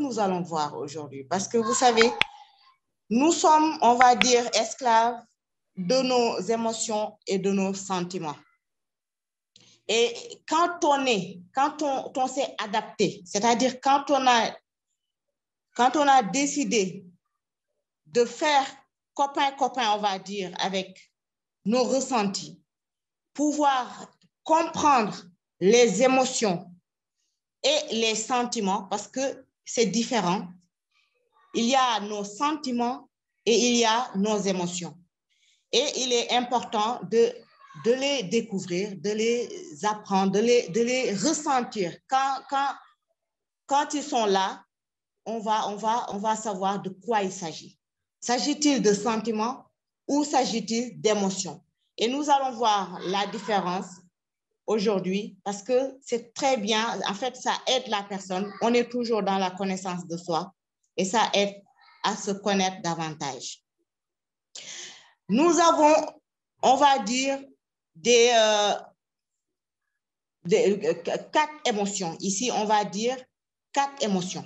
nous allons voir aujourd'hui? Parce que vous savez, nous sommes, on va dire, esclaves de nos émotions et de nos sentiments. Et quand on s'est adapté, c'est-à-dire quand on a décidé de faire copain-copain, on va dire, avec nos ressentis, pouvoir comprendre les émotions et les sentiments, parce que c'est différent. Il y a nos sentiments et il y a nos émotions. Et il est important de les découvrir, de les apprendre, de les ressentir. Quand ils sont là, on va savoir de quoi il s'agit. S'agit-il de sentiments ou s'agit-il d'émotions? Et nous allons voir la différence aujourd'hui parce que c'est très bien. En fait, ça aide la personne. On est toujours dans la connaissance de soi et ça aide à se connaître davantage. Nous avons, on va dire, quatre émotions. Ici, on va dire 4 émotions.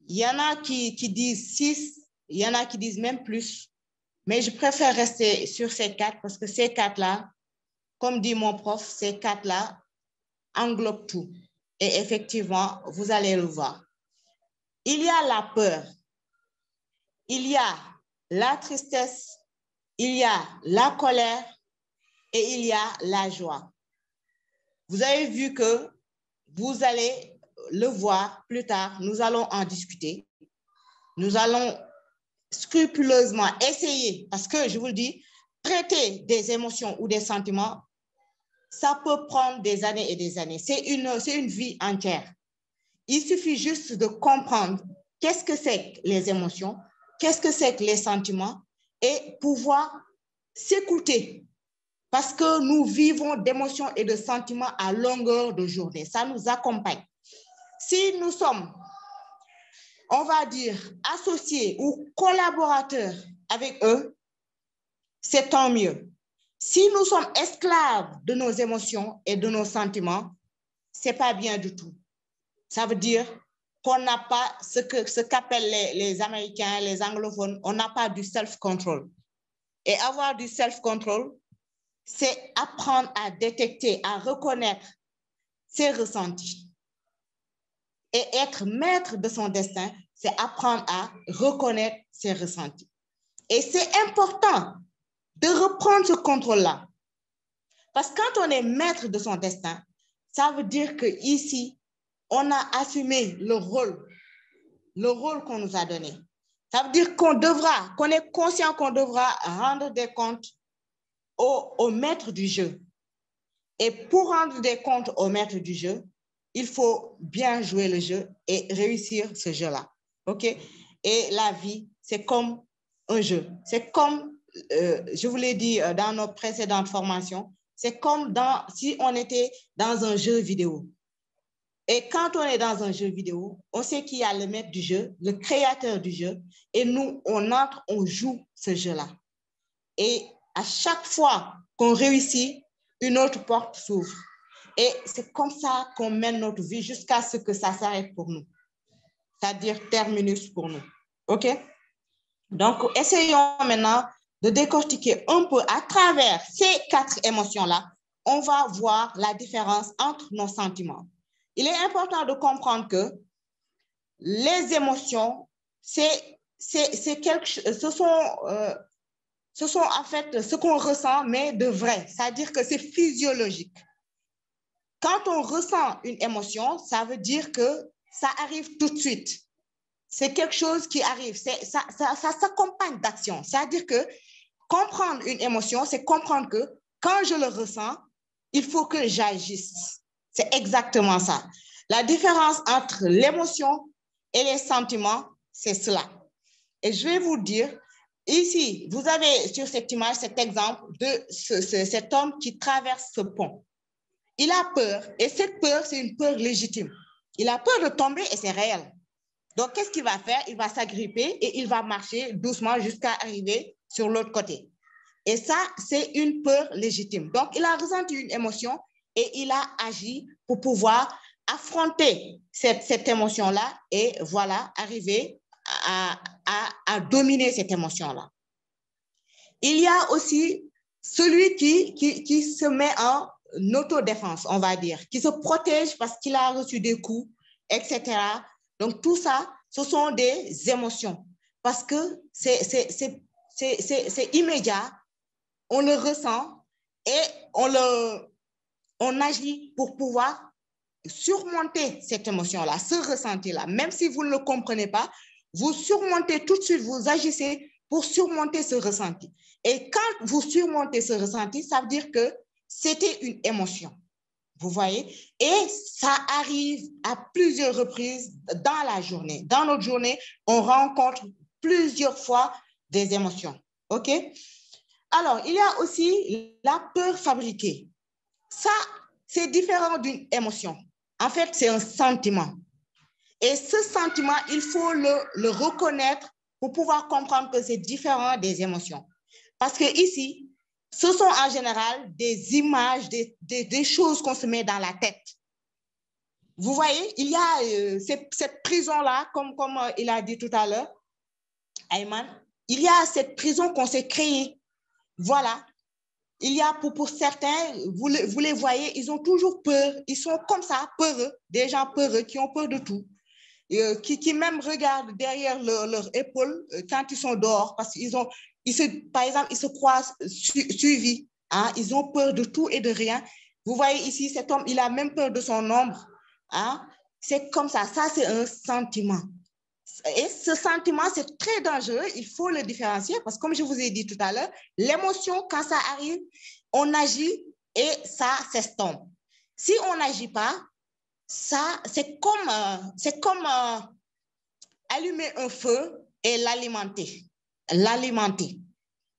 Il y en a qui disent 6, il y en a qui disent même plus. Mais je préfère rester sur ces 4 parce que ces 4-là, comme dit mon prof, ces 4-là englobent tout. Et effectivement, vous allez le voir. Il y a la peur, il y a la tristesse, il y a la colère et il y a la joie. Vous avez vu que vous allez le voir plus tard, nous allons en discuter. Nous allons scrupuleusement essayer, parce que je vous le dis, traiter des émotions ou des sentiments, ça peut prendre des années et des années. C'est une vie entière. Il suffit juste de comprendre qu'est-ce que c'est que les émotions, qu'est-ce que c'est que les sentiments et pouvoir s'écouter. Parce que nous vivons d'émotions et de sentiments à longueur de journée. Ça nous accompagne. Si nous sommes, on va dire, associés ou collaborateurs avec eux, c'est tant mieux. Si nous sommes esclaves de nos émotions et de nos sentiments, ce n'est pas bien du tout. Ça veut dire qu'on n'a pas ce qu'appellent les Américains, les anglophones, on n'a pas du self-control. Et avoir du self-control, c'est apprendre à détecter, à reconnaître ses ressentis. Et être maître de son destin, c'est apprendre à reconnaître ses ressentis. Et c'est important de reprendre ce contrôle-là. Parce que quand on est maître de son destin, ça veut dire qu'ici, on a assumé le rôle qu'on nous a donné. Ça veut dire qu'on est conscient qu'on devra rendre des comptes au maître du jeu. Et pour rendre des comptes au maître du jeu, il faut bien jouer le jeu et réussir ce jeu-là. OK? Et la vie, c'est comme un jeu. C'est comme, je vous l'ai dit dans nos précédentes formations, c'est comme si on était dans un jeu vidéo. Et quand on est dans un jeu vidéo, on sait qu'il y a le maître du jeu, le créateur du jeu, et nous, on entre, on joue ce jeu-là. Et à chaque fois qu'on réussit, une autre porte s'ouvre. Et c'est comme ça qu'on mène notre vie jusqu'à ce que ça s'arrête pour nous. C'est-à-dire terminus pour nous. OK? Donc, essayons maintenant de décortiquer un peu à travers ces 4 émotions-là. On va voir la différence entre nos sentiments. Il est important de comprendre que les émotions, c'est quelque chose, ce sont en fait ce qu'on ressent, mais de vrai. C'est-à-dire que c'est physiologique. Quand on ressent une émotion, ça veut dire que ça arrive tout de suite. C'est quelque chose qui arrive. Ça s'accompagne d'action. C'est-à-dire que comprendre une émotion, c'est comprendre que quand je le ressens, il faut que j'agisse. C'est exactement ça. La différence entre l'émotion et les sentiments, c'est cela. Et je vais vous dire, ici, vous avez sur cette image cet exemple de cet homme qui traverse ce pont. Il a peur et cette peur, c'est une peur légitime. Il a peur de tomber et c'est réel. Donc, qu'est-ce qu'il va faire? Il va s'agripper et il va marcher doucement jusqu'à arriver sur l'autre côté. Et ça, c'est une peur légitime. Donc, il a ressenti une émotion et il a agi pour pouvoir affronter cette émotion-là et voilà, arriver à dominer cette émotion-là. Il y a aussi celui qui se met en autodéfense, on va dire, qui se protège parce qu'il a reçu des coups, etc. Donc, tout ça, ce sont des émotions parce que c'est immédiat, on le ressent et on agit pour pouvoir surmonter cette émotion-là, ce ressenti-là. Même si vous ne le comprenez pas, vous surmontez tout de suite, vous agissez pour surmonter ce ressenti. Et quand vous surmontez ce ressenti, ça veut dire que c'était une émotion. Vous voyez? Et ça arrive à plusieurs reprises dans la journée. Dans notre journée, on rencontre plusieurs fois des émotions. OK? Alors, il y a aussi la peur fabriquée. Ça, c'est différent d'une émotion. En fait, c'est un sentiment. Et ce sentiment, il faut le reconnaître pour pouvoir comprendre que c'est différent des émotions. Parce que ici, ce sont en général des images, des choses qu'on se met dans la tête. Vous voyez, il y a cette prison-là, comme il a dit tout à l'heure, Ayman, il y a cette prison qu'on s'est créée. Voilà. Il y a pour certains, vous les voyez, ils ont toujours peur. Ils sont comme ça, peureux, des gens peureux qui ont peur de tout. Qui même regardent derrière leur épaule quand ils sont dehors parce par exemple, ils se croient suivis. Hein? Ils ont peur de tout et de rien. Vous voyez ici, cet homme, il a même peur de son ombre. Hein? C'est comme ça. Ça, c'est un sentiment. Et ce sentiment, c'est très dangereux. Il faut le différencier parce que, comme je vous ai dit tout à l'heure, l'émotion, quand ça arrive, on agit et ça s'estompe. Si on n'agit pas, ça, c'est comme allumer un feu et l'alimenter.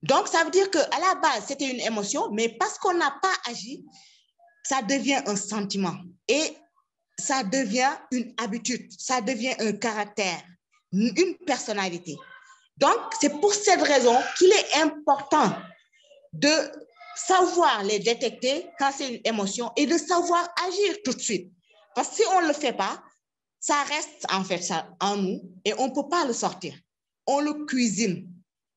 Donc, ça veut dire qu'à la base, c'était une émotion, mais parce qu'on n'a pas agi, ça devient un sentiment et ça devient une habitude, ça devient un caractère, une personnalité. Donc, c'est pour cette raison qu'il est important de savoir les détecter quand c'est une émotion et de savoir agir tout de suite. Parce que si on ne le fait pas, ça reste en fait ça en nous et on ne peut pas le sortir. On le cuisine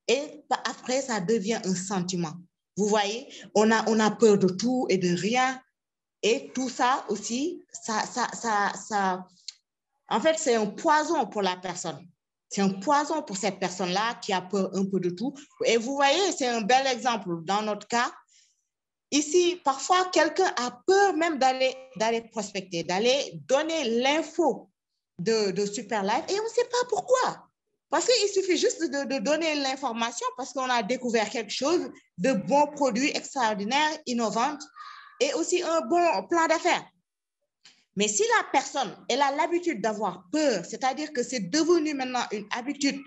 et après, ça devient un sentiment. Vous voyez, on a peur de tout et de rien. Et tout ça aussi, en fait, c'est un poison pour la personne. C'est un poison pour cette personne-là qui a peur un peu de tout. Et vous voyez, c'est un bel exemple dans notre cas. Ici, parfois, quelqu'un a peur même d'aller prospecter, d'aller donner l'info de Superlife et on ne sait pas pourquoi. Parce qu'il suffit juste de donner l'information parce qu'on a découvert quelque chose de bons produits extraordinaires, innovants et aussi un bon plan d'affaires. Mais si la personne, elle a l'habitude d'avoir peur, c'est-à-dire que c'est devenu maintenant une habitude,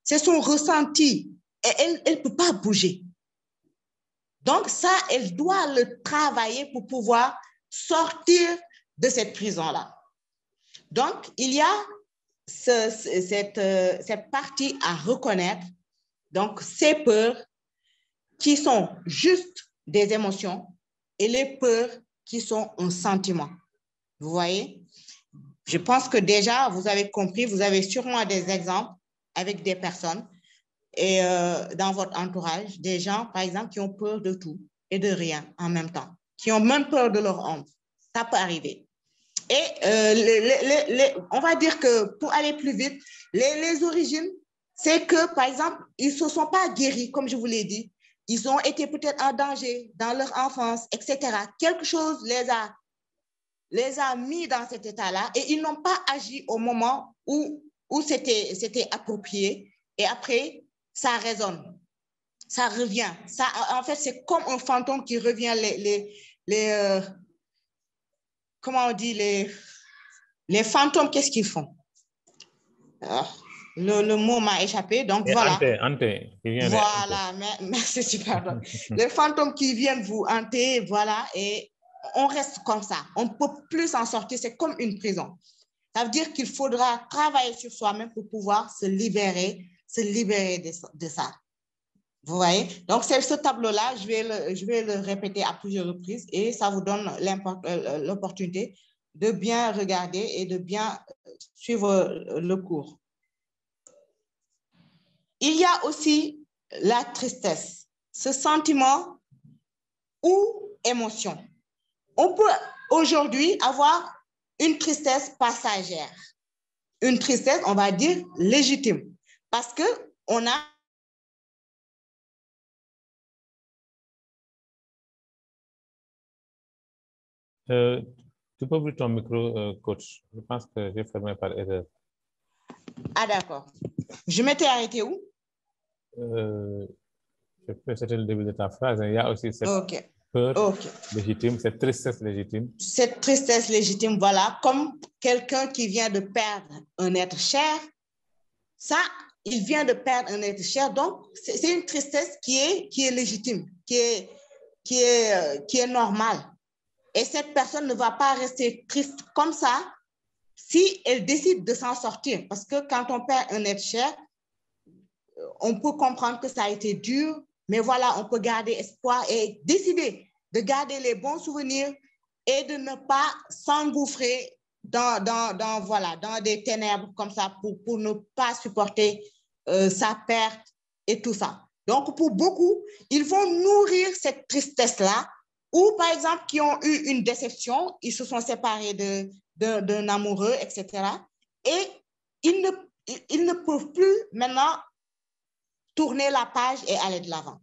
c'est son ressenti et elle ne peut pas bouger. Donc ça, elle doit le travailler pour pouvoir sortir de cette prison-là. Donc, il y a cette partie à reconnaître, donc ces peurs qui sont juste des émotions et les peurs qui sont un sentiment. Vous voyez? Je pense que déjà, vous avez compris, vous avez sûrement des exemples avec des personnes et dans votre entourage, des gens, par exemple, qui ont peur de tout et de rien en même temps, qui ont même peur de leur ombre. Ça peut arriver. Et on va dire que pour aller plus vite, les origines, c'est que, par exemple, ils ne se sont pas guéris, comme je vous l'ai dit. Ils ont été peut-être en danger dans leur enfance, etc. Quelque chose les a mis dans cet état-là et ils n'ont pas agi au moment où c'était approprié. Et après, ça résonne, ça revient. Ça, en fait, c'est comme un fantôme qui revient comment on dit, les fantômes, qu'est-ce qu'ils font? Le mot m'a échappé, donc voilà. Voilà, merci, super. Les fantômes qui viennent vous hanter, voilà, et on reste comme ça. On ne peut plus s'en sortir, c'est comme une prison. Ça veut dire qu'il faudra travailler sur soi-même pour pouvoir se libérer de ça. Vous voyez? Donc, c'est ce tableau-là, je vais le répéter à plusieurs reprises et ça vous donne l'opportunité de bien regarder et de bien suivre le cours. Il y a aussi la tristesse, ce sentiment ou émotion. On peut aujourd'hui avoir une tristesse passagère, une tristesse, on va dire, légitime, parce qu'on a tu peux ouvrir ton micro, coach. Je pense que j'ai fermé par erreur. Ah, d'accord. Je m'étais arrêtée où? C'était le début de ta phrase. Il y a aussi cette peur légitime, cette tristesse légitime. Cette tristesse légitime, voilà, comme quelqu'un qui vient de perdre un être cher. Ça, il vient de perdre un être cher. Donc, c'est une tristesse qui est légitime, qui est normale. Et cette personne ne va pas rester triste comme ça si elle décide de s'en sortir. Parce que quand on perd un être cher, on peut comprendre que ça a été dur, mais voilà, on peut garder espoir et décider de garder les bons souvenirs et de ne pas s'engouffrer dans des ténèbres comme ça pour ne pas supporter sa perte et tout ça. Donc, pour beaucoup, ils vont nourrir cette tristesse-là, ou par exemple, qui ont eu une déception, ils se sont séparés d'un amoureux, etc. Et ils ne peuvent plus maintenant tourner la page et aller de l'avant.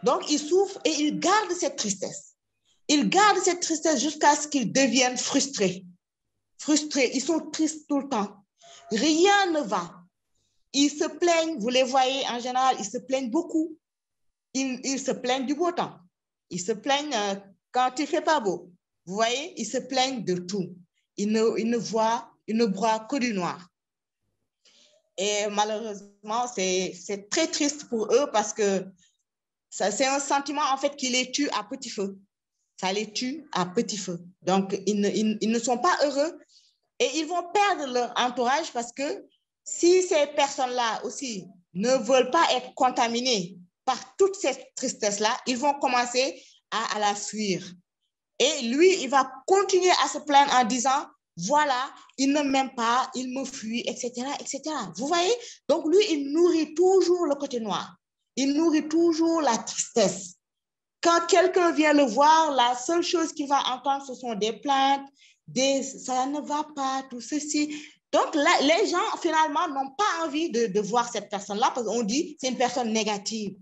Donc, ils souffrent et ils gardent cette tristesse. Ils gardent cette tristesse jusqu'à ce qu'ils deviennent frustrés. Frustrés, ils sont tristes tout le temps. Rien ne va. Ils se plaignent, vous les voyez en général, ils se plaignent beaucoup. Ils se plaignent du beau temps. Ils se plaignent quand il ne fait pas beau. Vous voyez, ils se plaignent de tout. Ils ne broient que du noir. Et malheureusement, c'est très triste pour eux parce que c'est un sentiment en fait qui les tue à petit feu. Ça les tue à petit feu. Donc, ils ne sont pas heureux et ils vont perdre leur entourage parce que si ces personnes-là aussi ne veulent pas être contaminées par toute cette tristesse-là, ils vont commencer à la fuir. Et lui, il va continuer à se plaindre en disant, voilà, il ne m'aime pas, il me fuit, etc., etc. Vous voyez? Donc, lui, il nourrit toujours le côté noir. Il nourrit toujours la tristesse. Quand quelqu'un vient le voir, la seule chose qu'il va entendre, ce sont des plaintes, ça ne va pas, tout ceci. Donc, là, les gens, finalement, n'ont pas envie de voir cette personne-là parce qu'on dit c'est une personne négative.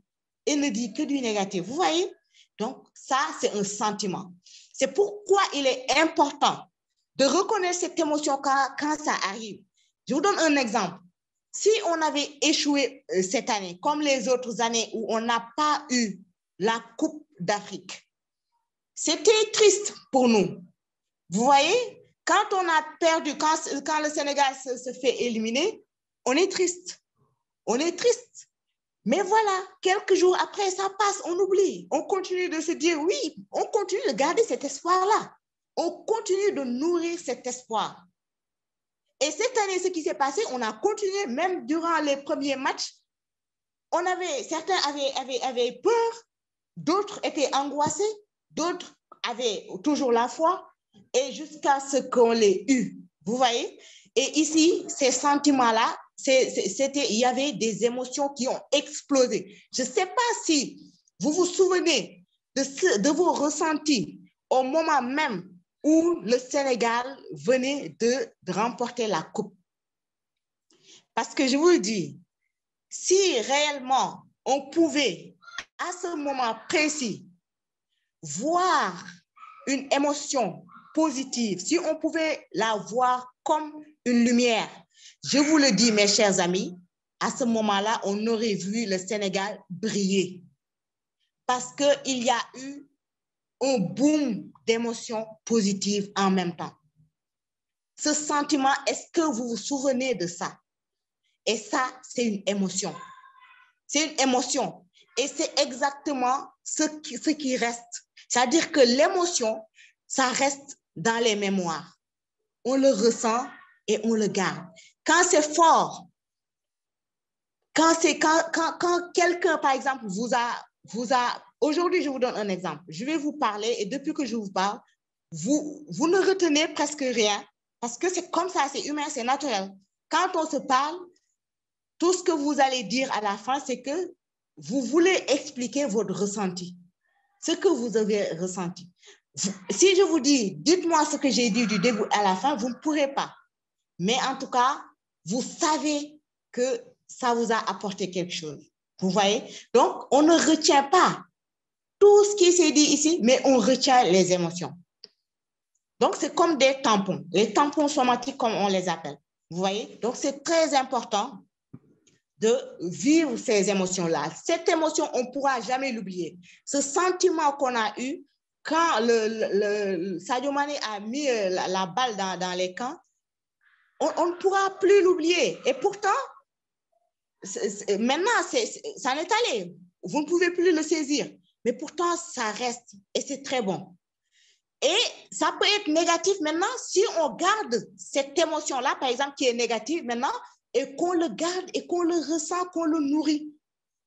Il ne dit que du négatif. Vous voyez? Donc, ça, c'est un sentiment. C'est pourquoi il est important de reconnaître cette émotion quand ça arrive. Je vous donne un exemple. Si on avait échoué cette année, comme les autres années où on n'a pas eu la Coupe d'Afrique, c'était triste pour nous. Vous voyez, quand on a perdu, quand le Sénégal se fait éliminer, on est triste. On est triste. Mais voilà, quelques jours après, ça passe, on oublie. On continue de se dire, oui, on continue de garder cet espoir-là. On continue de nourrir cet espoir. Et cette année, ce qui s'est passé, on a continué, même durant les premiers matchs, certains avaient peur, d'autres étaient angoissés, d'autres avaient toujours la foi, et jusqu'à ce qu'on l'ait eu. Vous voyez? Et ici, ces sentiments-là, il y avait des émotions qui ont explosé. Je ne sais pas si vous vous souvenez de vos ressentis au moment même où le Sénégal venait de remporter la coupe. Parce que je vous le dis, si réellement on pouvait, à ce moment précis, voir une émotion positive, si on pouvait la voir comme une lumière, je vous le dis, mes chers amis, à ce moment-là, on aurait vu le Sénégal briller. Parce qu'il y a eu un boom d'émotions positives en même temps. Ce sentiment, est-ce que vous vous souvenez de ça? Et ça, c'est une émotion. C'est une émotion. Et c'est exactement ce qui reste. C'est-à-dire que l'émotion, ça reste dans les mémoires. On le ressent et on le garde. Quand c'est fort, quand quelqu'un, par exemple, vous a... Aujourd'hui, je vous donne un exemple. Je vais vous parler et depuis que je vous parle, vous ne retenez presque rien parce que c'est comme ça, c'est humain, c'est naturel. Quand on se parle, tout ce que vous allez dire à la fin, c'est que vous voulez expliquer votre ressenti, ce que vous avez ressenti. Si je vous dis, dites-moi ce que j'ai dit du début à la fin, vous ne pourrez pas. Mais en tout cas, vous savez que ça vous a apporté quelque chose. Vous voyez? Donc, on ne retient pas tout ce qui s'est dit ici, mais on retient les émotions. Donc, c'est comme des tampons, les tampons somatiques comme on les appelle. Vous voyez? Donc, c'est très important de vivre ces émotions-là. Cette émotion, on ne pourra jamais l'oublier. Ce sentiment qu'on a eu quand Sadio Mané a mis la balle dans les camps, on ne pourra plus l'oublier. Et pourtant, maintenant, ça n'est allé. Vous ne pouvez plus le saisir. Mais pourtant, ça reste et c'est très bon. Et ça peut être négatif maintenant si on garde cette émotion-là, par exemple, qui est négative maintenant, et qu'on le garde et qu'on le ressent, qu'on le nourrit.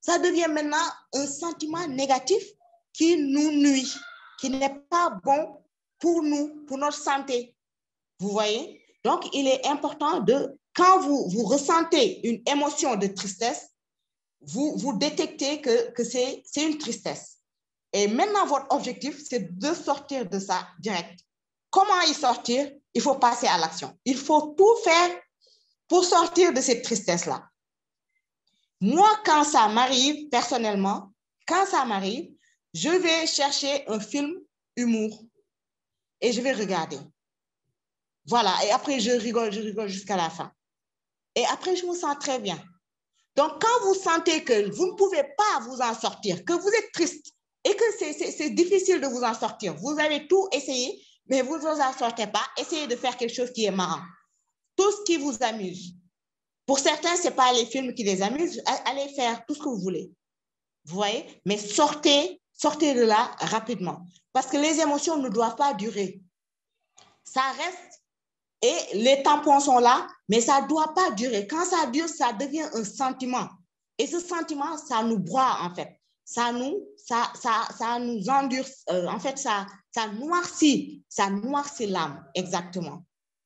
Ça devient maintenant un sentiment négatif qui nous nuit, qui n'est pas bon pour nous, pour notre santé. Vous voyez? Donc, il est important quand vous ressentez une émotion de tristesse, vous détectez que c'est une tristesse. Et maintenant, votre objectif, c'est de sortir de ça direct. Comment y sortir? Il faut passer à l'action. Il faut tout faire pour sortir de cette tristesse-là. Moi, quand ça m'arrive, personnellement, quand ça m'arrive, je vais chercher un film humour et je vais regarder. Voilà, et après, je rigole jusqu'à la fin. Et après, je me sens très bien. Donc, quand vous sentez que vous ne pouvez pas vous en sortir, que vous êtes triste et que c'est difficile de vous en sortir, vous avez tout essayé, mais vous ne vous en sortez pas, essayez de faire quelque chose qui est marrant. Tout ce qui vous amuse. Pour certains, ce n'est pas les films qui les amusent, allez faire tout ce que vous voulez. Vous voyez? Mais sortez de là rapidement. Parce que les émotions ne doivent pas durer. Ça reste et les tampons sont là, mais ça ne doit pas durer. Quand ça dure, ça devient un sentiment. Et ce sentiment, ça nous broie en fait. Ça nous endure, en fait, ça noircit l'âme, exactement.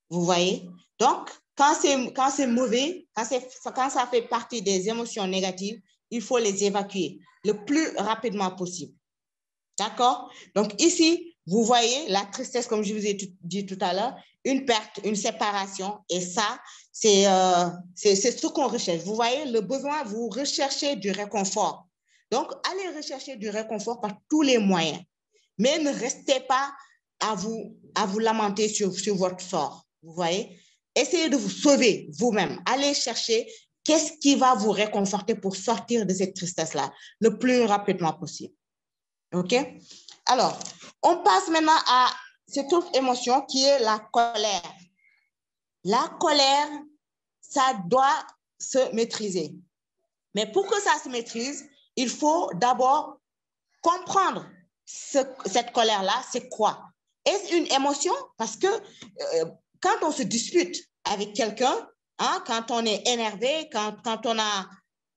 Vous voyez? Donc, quand c'est mauvais, quand ça fait partie des émotions négatives, il faut les évacuer le plus rapidement possible. D'accord? Donc, ici, vous voyez la tristesse, comme je vous ai dit tout à l'heure, une perte, une séparation. Et ça, c'est ce qu'on recherche. Vous voyez, le besoin, vous recherchez du réconfort. Donc, allez rechercher du réconfort par tous les moyens. Mais ne restez pas à vous lamenter sur votre sort. Vous voyez? Essayez de vous sauver vous-même. Allez chercher qu'est-ce qui va vous réconforter pour sortir de cette tristesse-là le plus rapidement possible. OK? Alors, on passe maintenant à cette autre émotion qui est la colère. La colère, ça doit se maîtriser. Mais pour que ça se maîtrise, il faut d'abord comprendre cette colère-là, c'est quoi? Est-ce une émotion? Parce que quand on se dispute avec quelqu'un, hein, quand on est énervé, quand on a...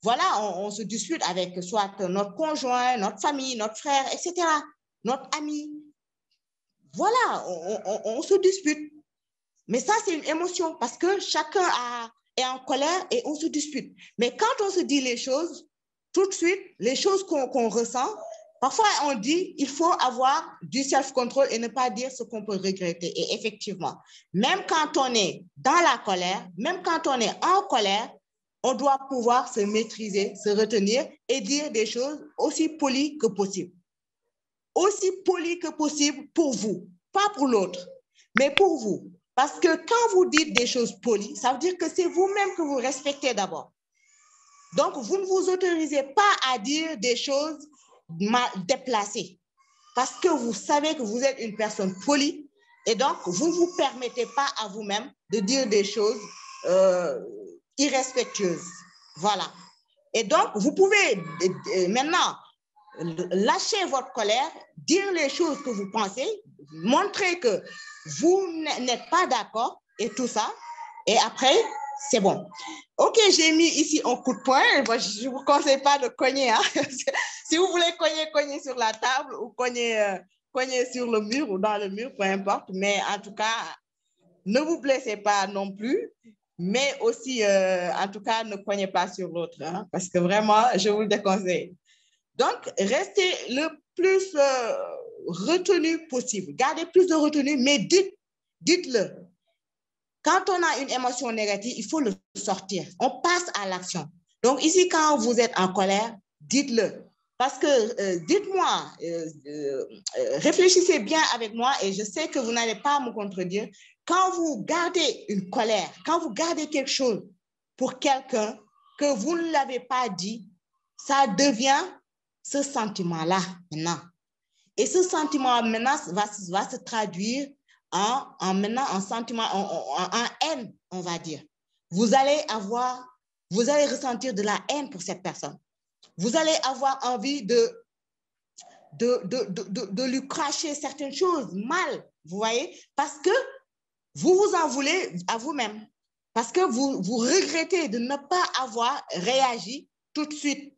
Voilà, on se dispute avec soit notre conjoint, notre famille, notre frère, etc., notre ami. Voilà, on se dispute. Mais ça, c'est une émotion parce que chacun est en colère et on se dispute. Mais quand on se dit les choses, tout de suite, les choses qu'on ressent, parfois on dit il faut avoir du self-control et ne pas dire ce qu'on peut regretter. Et effectivement, même quand on est dans la colère, même quand on est en colère, on doit pouvoir se maîtriser, se retenir et dire des choses aussi polies que possible. Aussi polies que possible pour vous, pas pour l'autre, mais pour vous. Parce que quand vous dites des choses polies, ça veut dire que c'est vous-même que vous respectez d'abord. Donc, vous ne vous autorisez pas à dire des choses mal déplacées parce que vous savez que vous êtes une personne polie et donc vous ne vous permettez pas à vous-même de dire des choses irrespectueuses. Voilà. Et donc, vous pouvez maintenant lâcher votre colère, dire les choses que vous pensez, montrer que vous n'êtes pas d'accord et tout ça. Et après, c'est bon. OK, j'ai mis ici un coup de poing. Moi, je ne vous conseille pas de cogner. Hein. Si vous voulez cogner sur la table ou cogner cogner sur le mur ou dans le mur, peu importe. Mais en tout cas, ne vous blessez pas non plus. Mais aussi, en tout cas, ne cognez pas sur l'autre. Hein, parce que vraiment, je vous le déconseille. Donc, restez le plus retenu possible. Gardez plus de retenue, mais dites-le. Quand on a une émotion négative, il faut le sortir. On passe à l'action. Donc, ici, quand vous êtes en colère, dites-le. Parce que, dites-moi, réfléchissez bien avec moi et je sais que vous n'allez pas me contredire. Quand vous gardez une colère, quand vous gardez quelque chose pour quelqu'un que vous ne l'avez pas dit, ça devient ce sentiment-là maintenant. Et ce sentiment maintenant va se traduire en sentiment, en haine, on va dire. Vous allez ressentir de la haine pour cette personne. Vous allez avoir envie de lui cracher certaines choses mal, vous voyez, parce que vous vous en voulez à vous-même, parce que vous regrettez de ne pas avoir réagi tout de suite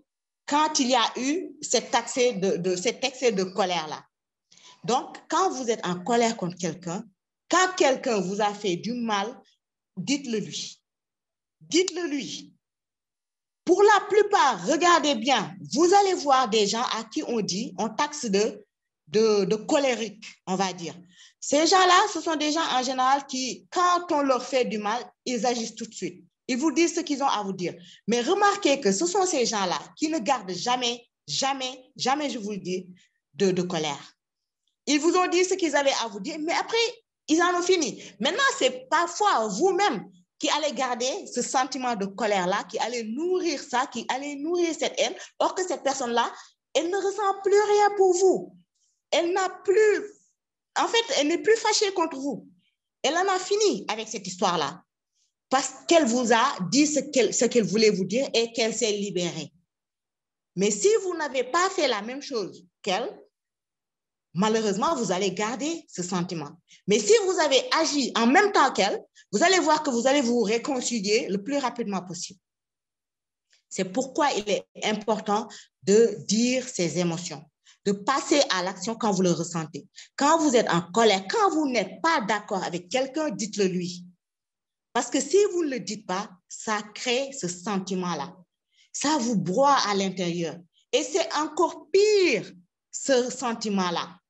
quand il y a eu cet excès de colère-là. Donc, quand vous êtes en colère contre quelqu'un, quand quelqu'un vous a fait du mal, dites-le lui. Dites-le lui. Pour la plupart, regardez bien, vous allez voir des gens à qui on taxe de colériques, on va dire. Ces gens-là, ce sont des gens en général qui, quand on leur fait du mal, ils agissent tout de suite. Ils vous disent ce qu'ils ont à vous dire. Mais remarquez que ce sont ces gens-là qui ne gardent jamais, je vous le dis, de colère. Ils vous ont dit ce qu'ils avaient à vous dire, mais après, ils en ont fini. Maintenant, c'est parfois vous-même qui allez garder ce sentiment de colère-là, qui allez nourrir ça, qui allez nourrir cette haine, or que cette personne-là, elle ne ressent plus rien pour vous. Elle n'a plus, en fait, elle n'est plus fâchée contre vous. Elle en a fini avec cette histoire-là, parce qu'elle vous a dit ce qu'elle voulait vous dire et qu'elle s'est libérée. Mais si vous n'avez pas fait la même chose qu'elle, malheureusement, vous allez garder ce sentiment. Mais si vous avez agi en même temps qu'elle, vous allez voir que vous allez vous réconcilier le plus rapidement possible. C'est pourquoi il est important de dire ses émotions, de passer à l'action quand vous le ressentez. Quand vous êtes en colère, quand vous n'êtes pas d'accord avec quelqu'un, dites-le lui. Parce que si vous ne le dites pas, ça crée ce sentiment-là. Ça vous broie à l'intérieur. Et c'est encore pire, ce sentiment-là.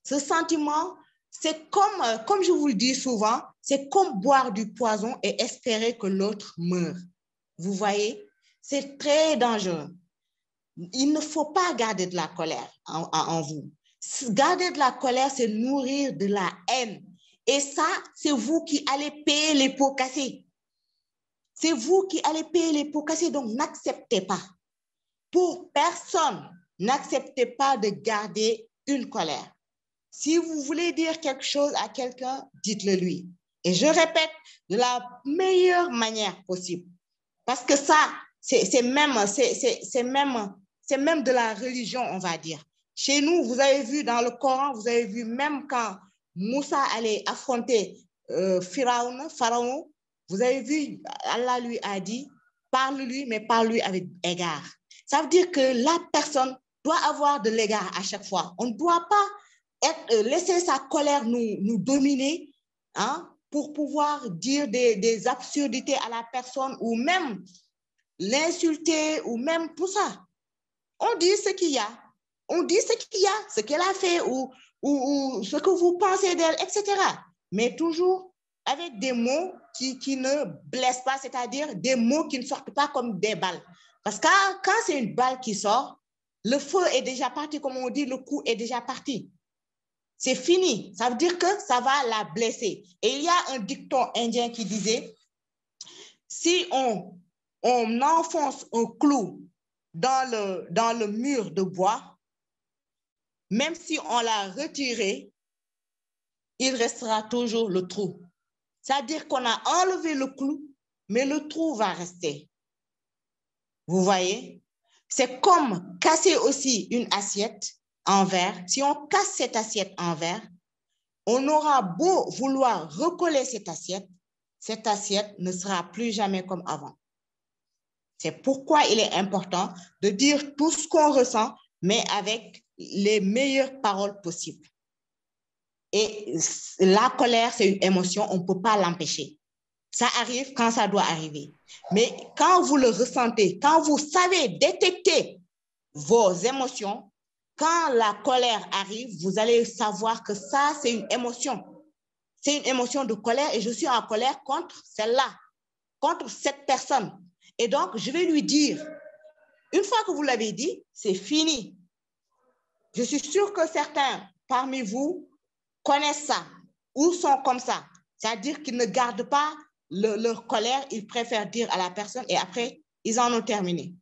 Ce sentiment, c'est comme je vous le dis souvent, c'est comme boire du poison et espérer que l'autre meure. Vous voyez, c'est très dangereux. Il ne faut pas garder de la colère en vous. Garder de la colère, c'est nourrir de la haine. Et ça, c'est vous qui allez payer les pots cassés. C'est vous qui allez payer les pots cassés, donc n'acceptez pas. Pour personne, n'acceptez pas de garder une colère. Si vous voulez dire quelque chose à quelqu'un, dites-le lui. Et je répète, de la meilleure manière possible. Parce que ça, c'est même de la religion, on va dire. Chez nous, vous avez vu dans le Coran, vous avez vu même quand Moussa allait affronter Pharaon, vous avez vu, Allah lui a dit, parle-lui, mais parle-lui avec égard. Ça veut dire que la personne doit avoir de l'égard à chaque fois. On ne doit pas laisser sa colère nous dominer, hein, pour pouvoir dire des absurdités à la personne ou même l'insulter ou même tout ça. On dit ce qu'il y a. On dit ce qu'il y a, ce qu'elle a fait ou ce que vous pensez d'elle, etc. Mais toujours avec des mots qui ne blessent pas, c'est-à-dire des mots qui ne sortent pas comme des balles. Parce que quand c'est une balle qui sort, le feu est déjà parti, comme on dit, le coup est déjà parti. C'est fini. Ça veut dire que ça va la blesser. Et il y a un dicton indien qui disait, si on enfonce un clou dans le mur de bois, même si on l'a retiré, il restera toujours le trou. C'est-à-dire qu'on a enlevé le clou, mais le trou va rester. Vous voyez? C'est comme casser aussi une assiette en verre. Si on casse cette assiette en verre, on aura beau vouloir recoller cette assiette ne sera plus jamais comme avant. C'est pourquoi il est important de dire tout ce qu'on ressent, mais avec les meilleures paroles possibles. Et la colère, c'est une émotion, on ne peut pas l'empêcher. Ça arrive quand ça doit arriver. Mais quand vous le ressentez, quand vous savez détecter vos émotions, quand la colère arrive, vous allez savoir que ça, c'est une émotion. C'est une émotion de colère et je suis en colère contre celle-là, contre cette personne. Et donc, je vais lui dire, une fois que vous l'avez dit, c'est fini. Je suis sûre que certains parmi vous connaissent ça ou sont comme ça. C'est-à-dire qu'ils ne gardent pas leur colère, ils préfèrent dire à la personne et après, ils en ont terminé.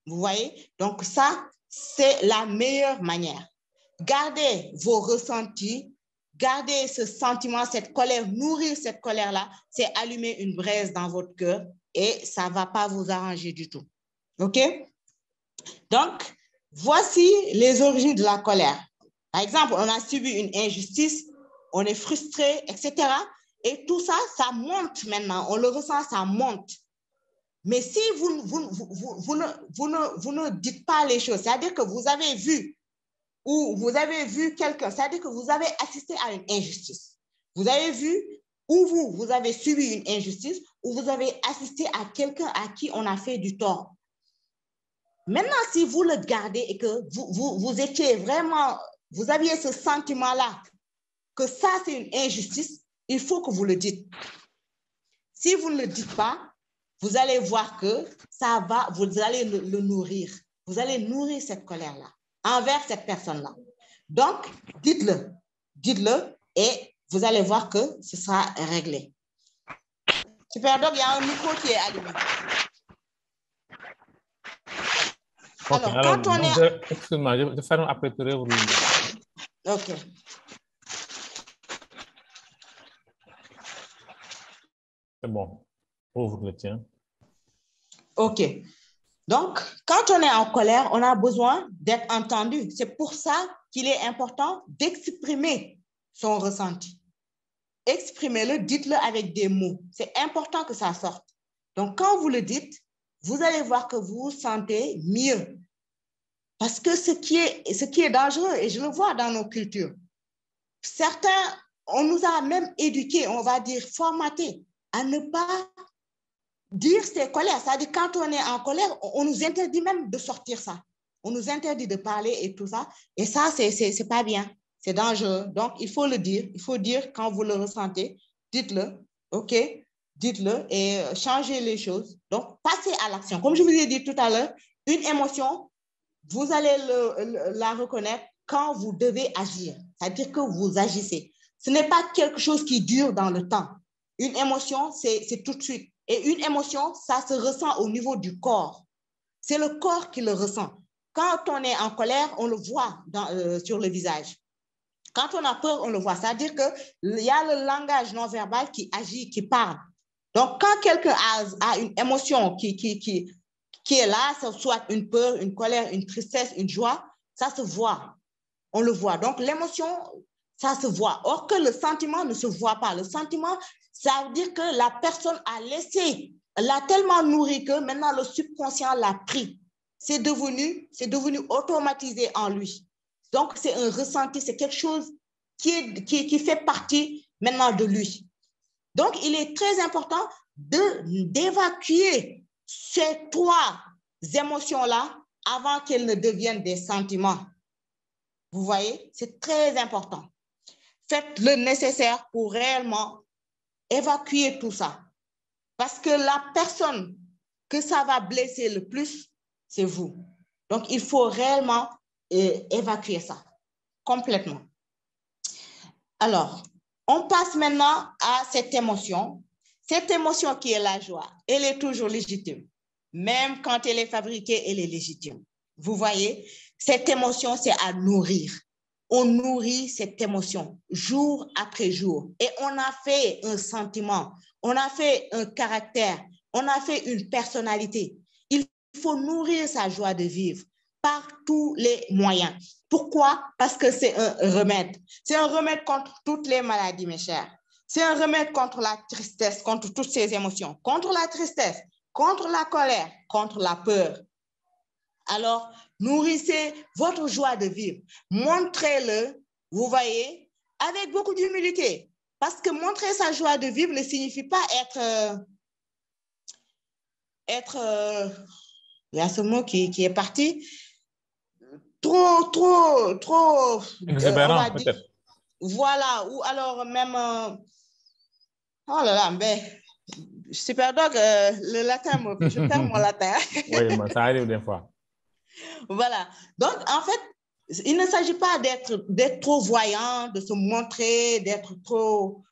Vous voyez? Donc ça, c'est la meilleure manière. Gardez vos ressentis, gardez ce sentiment, cette colère, nourrir cette colère-là, c'est allumer une braise dans votre cœur et ça ne va pas vous arranger du tout. OK? Donc, voici les origines de la colère. Par exemple, on a subi une injustice, on est frustré, etc. Et tout ça, ça monte maintenant. On le ressent, ça monte. Mais si vous ne dites pas les choses, c'est-à-dire que vous avez vu ou vous avez vu quelqu'un, c'est-à-dire que vous avez assisté à une injustice. Vous avez vu ou vous avez subi une injustice ou vous avez assisté à quelqu'un à qui on a fait du tort. Maintenant, si vous le gardez et que vous étiez vraiment, vous aviez ce sentiment-là, que ça, c'est une injustice, il faut que vous le dites. Si vous ne le dites pas, vous allez voir que ça va, vous allez le nourrir. Vous allez nourrir cette colère-là envers cette personne-là. Donc, dites-le. Dites-le et vous allez voir que ce sera réglé. Super, donc il y a un micro qui est allumé. Okay, alors, quand on est... Excuse-moi, je vais faire un après tour. OK. C'est bon. Ouvre le tien. OK. Donc, quand on est en colère, on a besoin d'être entendu. C'est pour ça qu'il est important d'exprimer son ressenti. Exprimez-le, dites-le avec des mots. C'est important que ça sorte. Donc, quand vous le dites, vous allez voir que vous vous sentez mieux. Parce que ce qui est dangereux, et je le vois dans nos cultures, certains, on nous a même éduqués, on va dire formatés, à ne pas dire ses colères. C'est-à-dire quand on est en colère, on nous interdit même de sortir ça. On nous interdit de parler et tout ça. Et ça, c'est pas bien. C'est dangereux. Donc, il faut le dire. Il faut dire quand vous le ressentez. Dites-le. OK? Dites-le et changez les choses. Donc, passez à l'action. Comme je vous ai dit tout à l'heure, une émotion, vous allez la reconnaître quand vous devez agir. C'est-à-dire que vous agissez. Ce n'est pas quelque chose qui dure dans le temps. Une émotion, c'est tout de suite. Et une émotion, ça se ressent au niveau du corps. C'est le corps qui le ressent. Quand on est en colère, on le voit sur le visage. Quand on a peur, on le voit. C'est-à-dire qu'il y a le langage non-verbal qui agit, qui parle. Donc, quand quelqu'un a une émotion qui est là, soit une peur, une colère, une tristesse, une joie, ça se voit. On le voit. Donc, l'émotion, ça se voit. Or que le sentiment ne se voit pas. Le sentiment, ça veut dire que la personne a laissé, l'a tellement nourri que maintenant le subconscient l'a pris. C'est devenu automatisé en lui. Donc, c'est un ressenti, c'est quelque chose qui fait partie maintenant de lui. Donc, il est très important d'évacuer ces trois émotions-là avant qu'elles ne deviennent des sentiments. Vous voyez, c'est très important. Faites le nécessaire pour réellement évacuer tout ça. Parce que la personne que ça va blesser le plus, c'est vous. Donc, il faut réellement évacuer ça complètement. Alors, on passe maintenant à cette émotion. Cette émotion qui est la joie, elle est toujours légitime. Même quand elle est fabriquée, elle est légitime. Vous voyez, cette émotion, c'est à nourrir. On nourrit cette émotion jour après jour. Et on a fait un sentiment, on a fait un caractère, on a fait une personnalité. Il faut nourrir sa joie de vivre par tous les moyens. Pourquoi? Parce que c'est un remède. C'est un remède contre toutes les maladies, mes chers. C'est un remède contre la tristesse, contre toutes ces émotions. Contre la tristesse, contre la colère, contre la peur. Alors, nourrissez votre joie de vivre. Montrez-le, vous voyez, avec beaucoup d'humilité. Parce que montrer sa joie de vivre ne signifie pas il y a ce mot qui est parti, trop, exubérant, on va dire, voilà, ou alors même, oh là là, mais super dog, le latin, je perds mon latin. Oui, ça arrive des fois. Voilà, donc en fait, il ne s'agit pas d'être trop voyant, de se montrer, d'être trop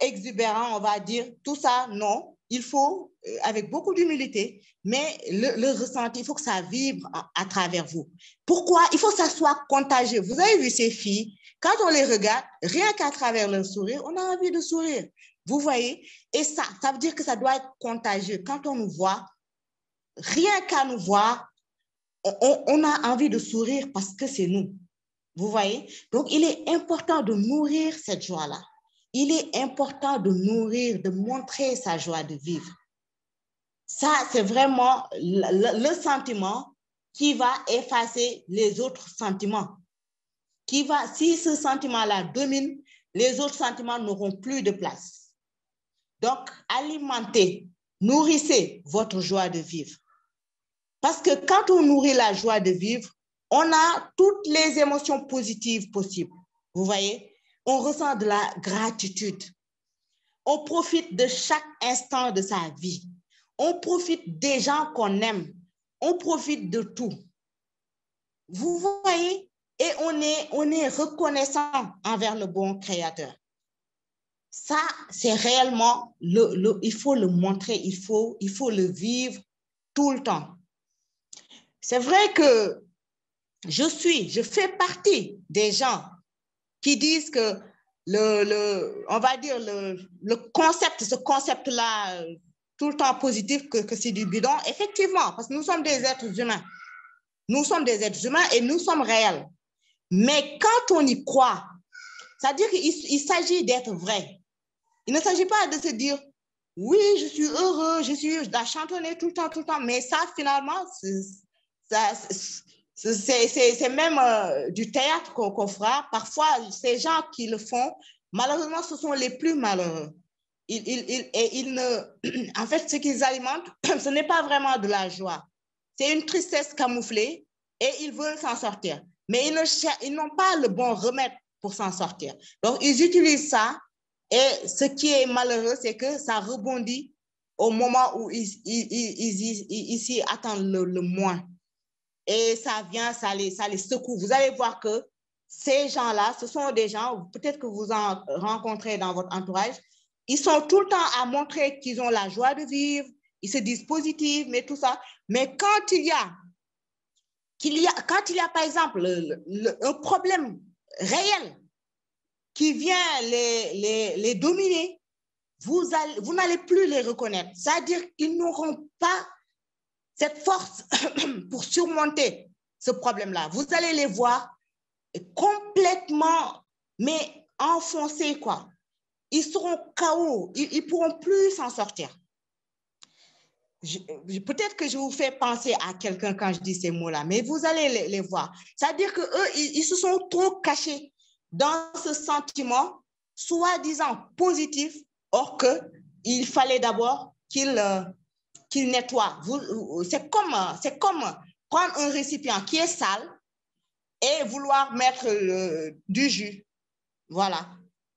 exubérant, on va dire, tout ça, non. Il faut, avec beaucoup d'humilité, mais le ressenti, il faut que ça vibre à travers vous. Pourquoi? Il faut que ça soit contagieux. Vous avez vu ces filles, quand on les regarde, rien qu'à travers leur sourire, on a envie de sourire. Vous voyez? Et ça veut dire que ça doit être contagieux. Quand on nous voit, rien qu'à nous voir, on a envie de sourire parce que c'est nous. Vous voyez? Donc, il est important de nourrir cette joie-là. Il est important de nourrir, de montrer sa joie de vivre. Ça, c'est vraiment le sentiment qui va effacer les autres sentiments. Si ce sentiment-là domine, les autres sentiments n'auront plus de place. Donc, alimentez, nourrissez votre joie de vivre. Parce que quand on nourrit la joie de vivre, on a toutes les émotions positives possibles. Vous voyez? On ressent de la gratitude. On profite de chaque instant de sa vie. On profite des gens qu'on aime. On profite de tout. Vous voyez? Et on est reconnaissant envers le bon Créateur. Ça, c'est réellement, il faut le montrer, il faut le vivre tout le temps. C'est vrai que je fais partie des gens qui disent que on va dire le concept, ce concept-là, tout le temps positif, que c'est du bidon, effectivement, parce que nous sommes des êtres humains. Nous sommes des êtres humains et nous sommes réels. Mais quand on y croit, c'est-à-dire qu'il s'agit d'être vrai. Il ne s'agit pas de se dire, oui, je suis heureux, je suis à chantonner tout le temps, mais ça, finalement, c'est même du théâtre qu'on fera. Parfois, ces gens qui le font, malheureusement, ce sont les plus malheureux. En fait, ce qu'ils alimentent, ce n'est pas vraiment de la joie. C'est une tristesse camouflée et ils veulent s'en sortir. Mais ils n'ont pas le bon remède pour s'en sortir. Donc, ils utilisent ça et ce qui est malheureux, c'est que ça rebondit au moment où ils s'y attendent le moins. Et ça vient, ça les secoue. Vous allez voir que ces gens-là, ce sont des gens, peut-être que vous en rencontrez dans votre entourage, ils sont tout le temps à montrer qu'ils ont la joie de vivre, ils se disent positifs, mais tout ça. Mais quand il y a par exemple, un problème réel qui vient les dominer, vous n'allez plus les reconnaître. C'est-à-dire qu'ils n'auront pas cette force pour surmonter ce problème-là. Vous allez les voir complètement, mais enfoncés, quoi. Ils seront KO, ils ne pourront plus s'en sortir. Peut-être que je vous fais penser à quelqu'un quand je dis ces mots-là, mais vous allez les voir. C'est-à-dire qu'eux, ils se sont trop cachés dans ce sentiment, soi-disant positif, or qu'il fallait d'abord qu'ils nettoient. C'est comme prendre un récipient qui est sale et vouloir mettre du jus. Voilà.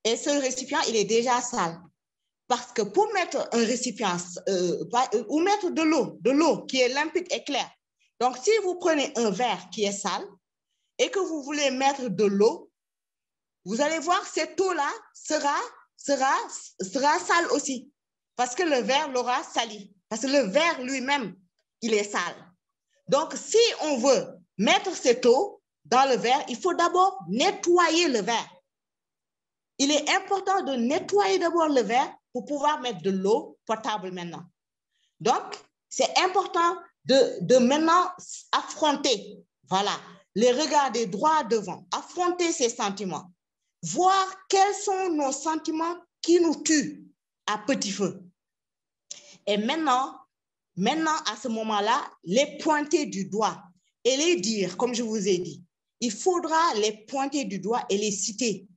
Et ce récipient, il est déjà sale. Parce que pour mettre un récipient ou mettre de l'eau qui est limpide et claire. Donc, si vous prenez un verre qui est sale et que vous voulez mettre de l'eau, vous allez voir cette eau-là sera sale aussi. Parce que le verre l'aura sali. Parce que le verre lui-même, il est sale. Donc, si on veut mettre cette eau dans le verre, il faut d'abord nettoyer le verre. Il est important de nettoyer d'abord le verre pour pouvoir mettre de l'eau potable maintenant. Donc, c'est important de maintenant affronter, voilà, les regarder droit devant, affronter ces sentiments, voir quels sont nos sentiments qui nous tuent à petit feu. Et maintenant, à ce moment-là, les pointer du doigt et les dire, comme je vous ai dit, il faudra les pointer du doigt et les citer.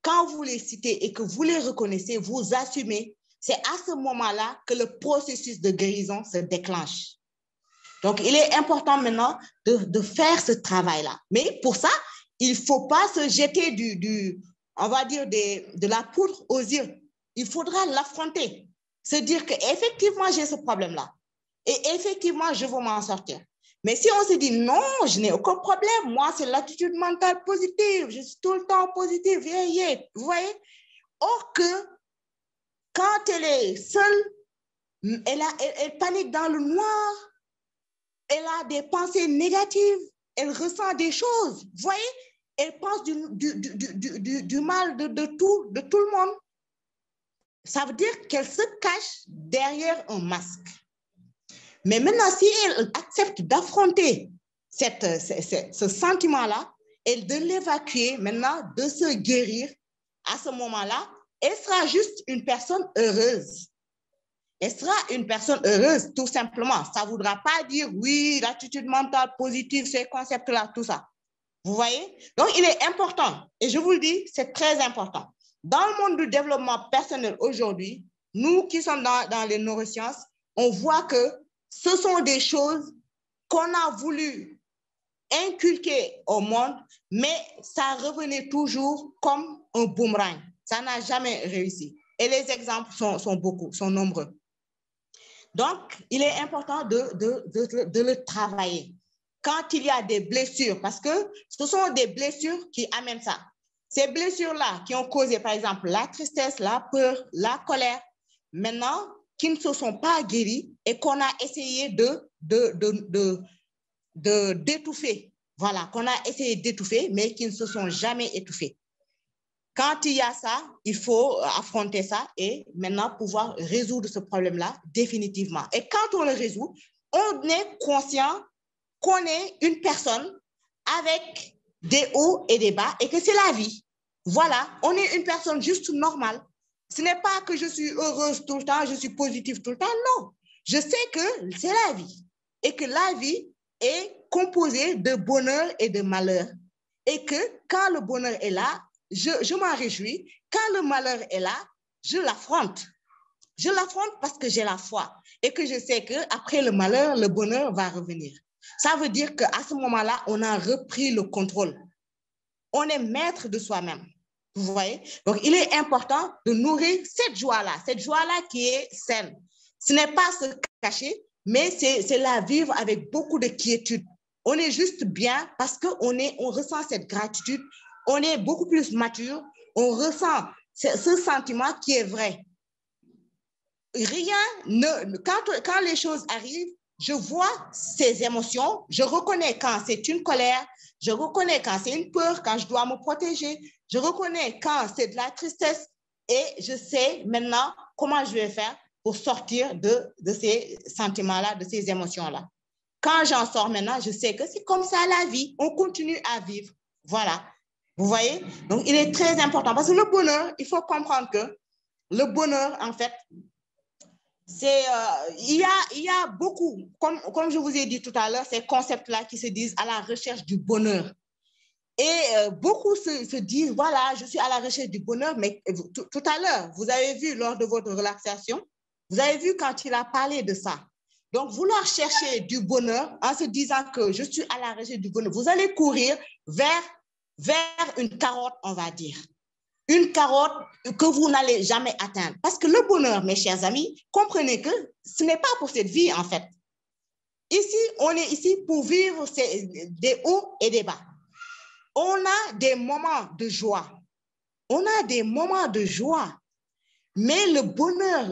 quand vous les citez et que vous les reconnaissez, vous assumez, c'est à ce moment-là que le processus de guérison se déclenche. Donc, il est important maintenant de faire ce travail-là. Mais pour ça, il ne faut pas se jeter on va dire, de la poudre aux yeux. Il faudra l'affronter. Se dire qu'effectivement, j'ai ce problème-là. Et effectivement, je veux m'en sortir. Mais si on se dit non, je n'ai aucun problème, moi, c'est l'attitude mentale positive, je suis tout le temps positive, vous voyez? Or que quand elle est seule, elle panique dans le noir, elle a des pensées négatives, elle ressent des choses, vous voyez? Elle pense du mal de tout le monde. Ça veut dire qu'elle se cache derrière un masque. Mais maintenant, si elle accepte d'affronter ce sentiment-là et de l'évacuer, maintenant, de se guérir, à ce moment-là, elle sera juste une personne heureuse. Elle sera une personne heureuse, tout simplement. Ça ne voudra pas dire, oui, l'attitude mentale positive, ces concepts-là, tout ça. Vous voyez? Donc, il est important, et je vous le dis, c'est très important. Dans le monde du développement personnel aujourd'hui, nous qui sommes dans les neurosciences, on voit que ce sont des choses qu'on a voulu inculquer au monde, mais ça revenait toujours comme un boomerang. Ça n'a jamais réussi. Et les exemples sont nombreux. Donc, il est important de le travailler. Quand il y a des blessures, parce que ce sont des blessures qui amènent ça. Ces blessures-là qui ont causé, par exemple, la tristesse, la peur, la colère, maintenant, qui ne se sont pas guéries et qu'on a essayé d'étouffer. Voilà, qu'on a essayé d'étouffer, mais qui ne se sont jamais étouffées. Quand il y a ça, il faut affronter ça et maintenant pouvoir résoudre ce problème-là définitivement. Et quand on le résout, on est conscient qu'on est une personne avec des hauts et des bas et que c'est la vie. Voilà, on est une personne juste normale. Ce n'est pas que je suis heureuse tout le temps, je suis positive tout le temps, non. Je sais que c'est la vie et que la vie est composée de bonheur et de malheur. Et que quand le bonheur est là, je m'en réjouis. Quand le malheur est là, je l'affronte. Je l'affronte parce que j'ai la foi et que je sais qu'après le malheur, le bonheur va revenir. Ça veut dire qu'à ce moment-là, on a repris le contrôle. On est maître de soi-même. Vous voyez? Donc, il est important de nourrir cette joie-là qui est saine. Ce n'est pas se cacher, mais c'est la vivre avec beaucoup de quiétude. On est juste bien parce qu'on ressent cette gratitude, on est beaucoup plus mature, on ressent ce sentiment qui est vrai. Quand les choses arrivent, je vois ces émotions, je reconnais quand c'est une colère, je reconnais quand c'est une peur, quand je dois me protéger, je reconnais quand c'est de la tristesse et je sais maintenant comment je vais faire pour sortir de ces sentiments-là, de ces émotions-là. Quand j'en sors maintenant, je sais que c'est comme ça la vie, on continue à vivre. Voilà, vous voyez? Donc, il est très important parce que le bonheur, il faut comprendre que le bonheur, en fait, il y a beaucoup, comme je vous ai dit tout à l'heure, ces concepts-là qui se disent à la recherche du bonheur. Et beaucoup se disent, voilà, je suis à la recherche du bonheur, mais tout à l'heure, vous avez vu lors de votre relaxation, vous avez vu quand il a parlé de ça. Donc, vouloir chercher du bonheur en se disant que je suis à la recherche du bonheur, vous allez courir vers une carotte, on va dire. Une carotte que vous n'allez jamais atteindre. Parce que le bonheur, mes chers amis, comprenez que ce n'est pas pour cette vie, en fait. Ici, on est ici pour vivre des hauts et des bas. On a des moments de joie. On a des moments de joie. Mais le bonheur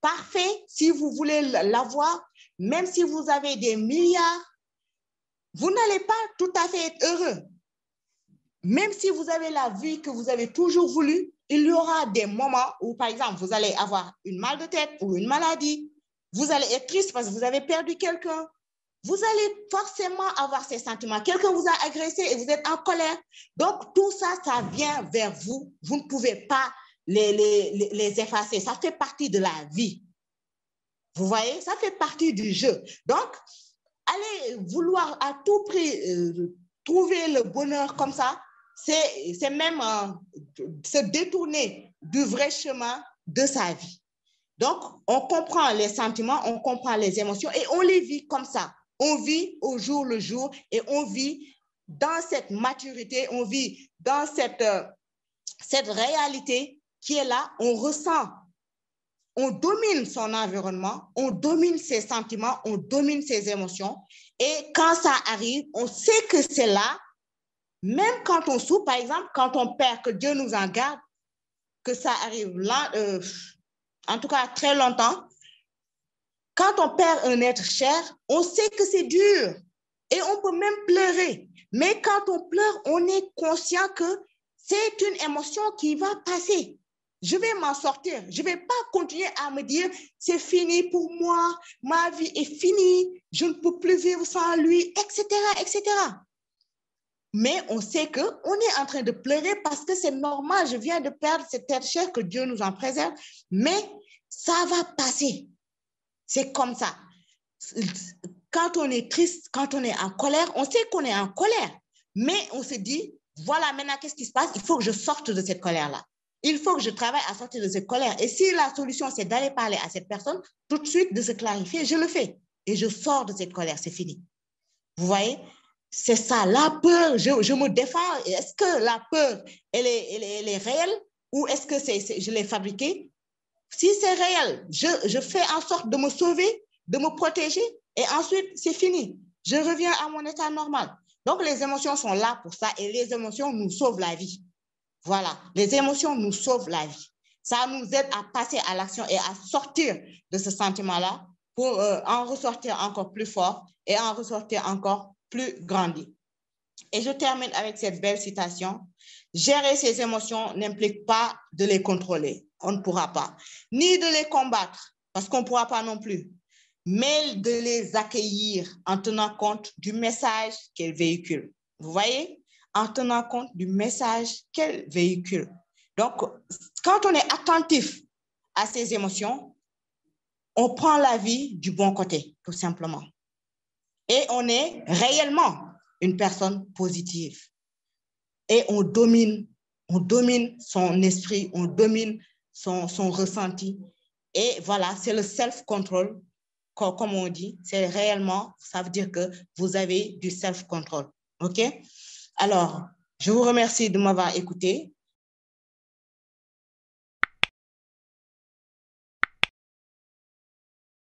parfait, si vous voulez l'avoir, même si vous avez des milliards, vous n'allez pas tout à fait être heureux. Même si vous avez la vie que vous avez toujours voulu, il y aura des moments où, par exemple, vous allez avoir une mal de tête ou une maladie. Vous allez être triste parce que vous avez perdu quelqu'un. Vous allez forcément avoir ces sentiments. Quelqu'un vous a agressé et vous êtes en colère. Donc, tout ça, ça vient vers vous. Vous ne pouvez pas les effacer. Ça fait partie de la vie. Vous voyez? Ça fait partie du jeu. Donc, allez vouloir à tout prix trouver le bonheur comme ça, c'est même se détourner du vrai chemin de sa vie. Donc, on comprend les sentiments, on comprend les émotions et on les vit comme ça. On vit au jour le jour et on vit dans cette maturité, on vit dans cette réalité qui est là. On ressent, on domine son environnement, on domine ses sentiments, on domine ses émotions. Et quand ça arrive, on sait que c'est là. Même quand on souffre, par exemple, quand on perd, que Dieu nous en garde, que ça arrive là, en tout cas très longtemps, quand on perd un être cher, on sait que c'est dur et on peut même pleurer. Mais quand on pleure, on est conscient que c'est une émotion qui va passer. Je vais m'en sortir. Je ne vais pas continuer à me dire c'est fini pour moi, ma vie est finie, je ne peux plus vivre sans lui, etc., etc. Mais on sait qu'on est en train de pleurer parce que c'est normal, je viens de perdre cet être cher, que Dieu nous en préserve, mais ça va passer. C'est comme ça. Quand on est triste, quand on est en colère, on sait qu'on est en colère, mais on se dit, voilà, maintenant, qu'est-ce qui se passe? Il faut que je sorte de cette colère-là. Il faut que je travaille à sortir de cette colère. Et si la solution, c'est d'aller parler à cette personne, tout de suite, de se clarifier, je le fais. Et je sors de cette colère, c'est fini. Vous voyez? C'est ça, la peur, je me défends. Est-ce que la peur, elle est réelle ou est-ce que je l'ai fabriquée? Si c'est réel, je fais en sorte de me sauver, de me protéger et ensuite, c'est fini. Je reviens à mon état normal. Donc, les émotions sont là pour ça et les émotions nous sauvent la vie. Voilà, les émotions nous sauvent la vie. Ça nous aide à passer à l'action et à sortir de ce sentiment-là pour en ressortir encore plus fort et en ressortir encore plus grandi. Et je termine avec cette belle citation. Gérer ses émotions n'implique pas de les contrôler. On ne pourra pas. Ni de les combattre, parce qu'on ne pourra pas non plus. Mais de les accueillir en tenant compte du message qu'elles véhiculent. Vous voyez? En tenant compte du message qu'elles véhiculent. Donc, quand on est attentif à ces émotions, on prend la vie du bon côté, tout simplement. Et on est réellement une personne positive. Et on domine son esprit, on domine son ressenti. Et voilà, c'est le self-control, comme on dit. C'est réellement, ça veut dire que vous avez du self-control. OK? Alors, je vous remercie de m'avoir écouté.